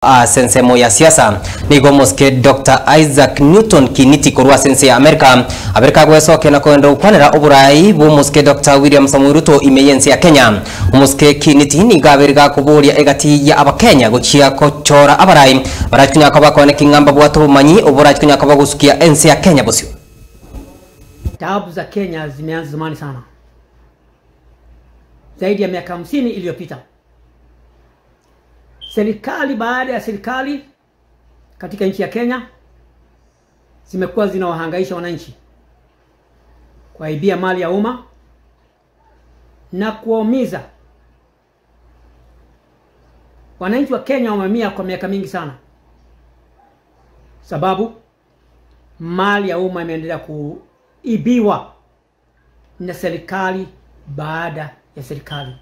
Sensemo ya siasa nigo moske Dr. Isaac Newton Kiniti kurwa sense ya Amerika gwesoke na kwenda ukwanira oburai bu moske Dr. William Samoei Ruto imeyensi ya Kenya moske Kiniti ni gabirga kuburia egati ya abakenya guchia kochora abarai baratunya kwa kone kingamba bwatu manyi oburatunya kwa gusukia ensi ya Kenya bosio. Taabu za Kenya zimeanza zamani sana, zaidi ya miaka 50 iliyopita. Serikali baada ya serikali katika nchi ya Kenya zimekuwa zinawahangaisha wananchi, kuaibia mali ya umma na kuwaumiza wananchi wa Kenya. Wameumia kwa miaka mingi sana, sababu mali ya umma imeendelea kuibiwa na serikali baada ya serikali.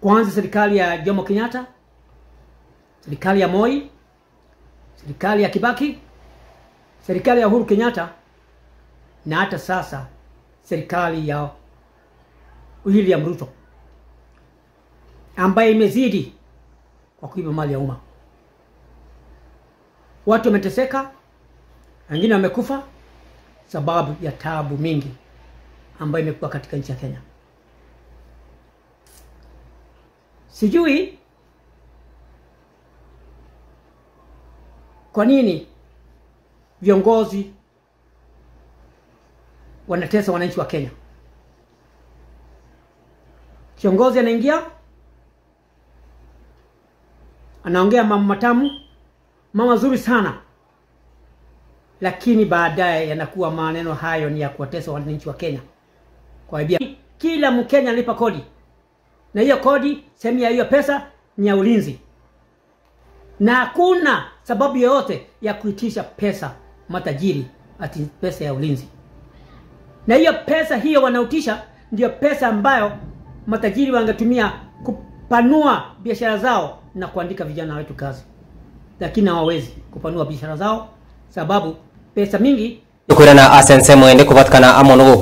Kwanza serikali ya Jomo Kenyatta, serikali ya Moi, serikali ya Kibaki, serikali ya Uhuru Kenyatta, na hata sasa serikali ya William Ruto, ambaye imezidi kwa kuiba mali ya umma. Watu wameteseka, wengine wamekufa sababu ya taabu mingi ambayo imekuwa katika nchi ya Kenya. Sijui kwa nini viongozi wanatesa wananchi wa Kenya. Kiongozi anaingia, anaongea mambo matamu, mama zuri sana, lakini baadaye yanakuwa maneno hayo ni ya kuwatesa wananchi wa Kenya. Kwa hivyo kila Mkenya analipa kodi, na hiyo kodi, sehemu ya hiyo pesa ni ya ulinzi, na hakuna sababu yoyote ya kuitisha pesa matajiri ati pesa ya ulinzi. Na hiyo pesa hiyo wanautisha ndio pesa ambayo matajiri wangetumia kupanua biashara zao na kuandika vijana wetu kazi, lakini hawawezi kupanua biashara zao sababu pesa mingi yukurana Sensemo ende kupatikana amono